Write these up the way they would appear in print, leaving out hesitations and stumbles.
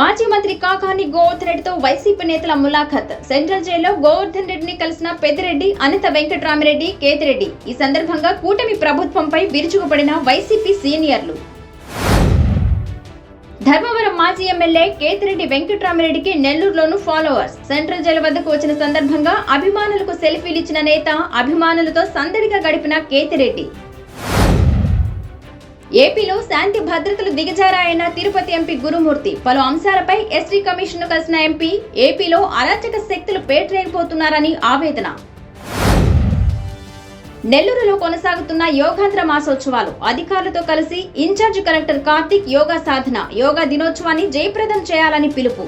మాజీ మంత్రి కాకాని గోవర్ధన్ రెడ్డితో వైసీపీ నేతల ములాఖత్. సెంట్రల్ జైల్లో గోవర్ధన్ రెడ్డిని కలిసిన పెద్దిరెడ్డి, అనిత వెంకట్రామిరెడ్డి, కేతిరెడ్డి. ఈ సందర్భంగా కూటమి ప్రభుత్వంపై విరుచుకుపడిన వైసీపీ సీనియర్లు. ధర్మవరం మాజీ ఎమ్మెల్యే కేతిరెడ్డి వెంకట్రామిరెడ్డికి నెల్లూరులోను ఫాలోవర్స్. సెంట్రల్ జైలు వద్దకు వచ్చిన సందర్భంగా అభిమానులకు సెల్ఫీలిచ్చిన నేత, అభిమానులతో సందడిగా గడిపిన కేతిరెడ్డి. ఏపీలో శాంతి భద్రతలు దిగజారాయన్న తిరుపతి ఎంపీ గురుమూర్తి. పలు అంశాలపై ఎస్టీ కమిషన్ను కలిసిన ఎంపీ ఏపీలో అరాచక శక్తులు పేటరేగిపోతున్నారని ఆవేదన. నెల్లూరులో కొనసాగుతున్న యోగాంధ్ర మాసోత్సవాలు. అధికారులతో కలిసి ఇన్ఛార్జ్ కలెక్టర్ కార్తిక్ యోగా సాధన, యోగా దినోత్సవాన్ని జయప్రదం చేయాలని పిలుపు.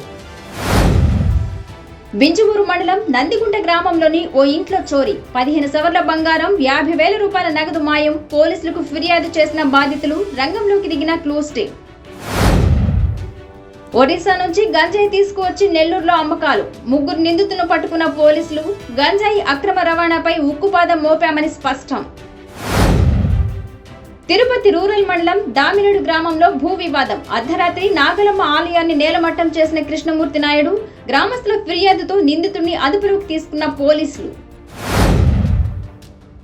బింజమూరు మండలం నందిగుంట గ్రామంలోని ఓ ఇంట్లో చోరీ. 15 సవర్ల బంగారం, 50,000 రూపాయల నగదు మాయం. పోలీసులకు ఫిర్యాదు చేసిన బాధితులు. రంగంలోకి దిగిన క్లూస్ టీమ్. ఒడిశా నుంచి గంజాయి తీసుకువచ్చి నెల్లూరులో అమ్మకాలు. 3 నిందితులను పట్టుకున్న పోలీసులు. గంజాయి అక్రమ రవాణాపై ఉక్కుపాదం మోపామని స్పష్టం. తిరుపతి రూరల్ మండలం దామినేడు గ్రామంలో భూ వివాదం. అర్ధరాత్రి నాగలమ్మ ఆలయాన్ని నేలమట్టం చేసిన కృష్ణమూర్తి నాయుడు. గ్రామస్తుల ఫిర్యాదుతో నిందితుడిని అదుపులోకి తీసుకున్న పోలీసులు.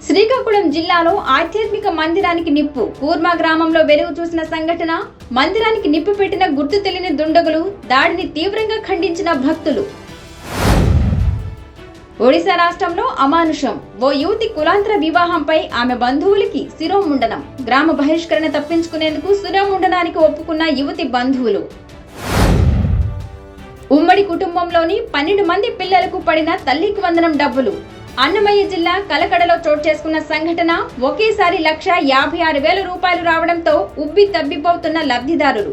శ్రీకాకుళం జిల్లాలో ఆధ్యాత్మిక మందిరానికి నిప్పు. కూర్మా గ్రామంలో వెలుగు చూసిన సంఘటన. మందిరానికి నిప్పు పెట్టిన గుర్తు తెలియని దుండగులు. దాడిని తీవ్రంగా ఖండించిన భక్తులు. ఒడిశా రాష్ట్రంలో అమానుషం. ఓ యువతి కులాంతర వివాహంపై ఆమె బంధువులకి శిరోముండనం. గ్రామ బహిష్కరణ తప్పించుకునేందుకు శిరోముండనానికి ఒప్పుకున్న యువతి బంధువులు. ఉమ్మడి కుటుంబంలోని 12 మంది పిల్లలకు పడిన తల్లికి వందనం డబ్బులు. అన్నమయ్య జిల్లా కలకడలో చోటు చేసుకున్న సంఘటన. ఒకేసారి 1,56,000 రూపాయలు రావడంతో ఉబ్బి తబ్బిపోతున్న లబ్ధిదారులు.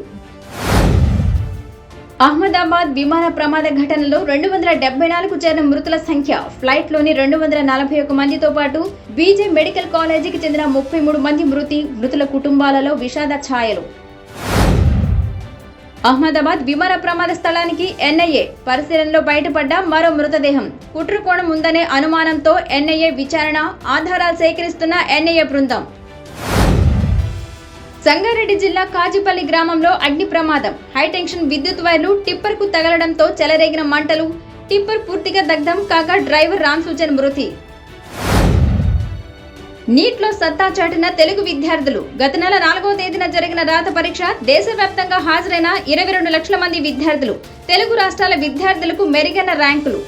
అహ్మదాబాద్ విమాన ప్రమాద ఘటనలో 274కు చేరిన మృతుల సంఖ్య. ఫ్లైట్లోని 241 మందితో పాటు బీజే మెడికల్ కాలేజీకి చెందిన 33 మంది మృతి. మృతుల కుటుంబాలలో విషాద ఛాయలు. అహ్మదాబాద్ విమాన ప్రమాద స్థలానికి ఎన్ఐఏ. పరిశీలనలో బయటపడ్డ మరో మృతదేహం. కుట్రకోణం ఉందనే అనుమానంతో ఎన్ఐఏ విచారణ. ఆధారాలు సేకరిస్తున్న ఎన్ఐఏ బృందం. సంగారెడ్డి జిల్లా కాజిపల్లి గ్రామంలో అగ్ని ప్రమాదం. హైటెన్షన్ విద్యుత్ వైర్లు టిప్పర్ కు తగలడంతో చెలరేగిన మంటలు. టిప్పర్ పూర్తిగా దగ్ధం కాగా డ్రైవర్ రామ్సుజన్ మృతి. నీట్లో సత్తా చాటిన తెలుగు విద్యార్థులు. గత నెల 4వ తేదీన జరిగిన రాత పరీక్ష. దేశవ్యాప్తంగా హాజరైన 22 లక్షల మంది విద్యార్థులు. తెలుగు రాష్ట్రాల విద్యార్థులకు మెరుగైన ర్యాంకులు.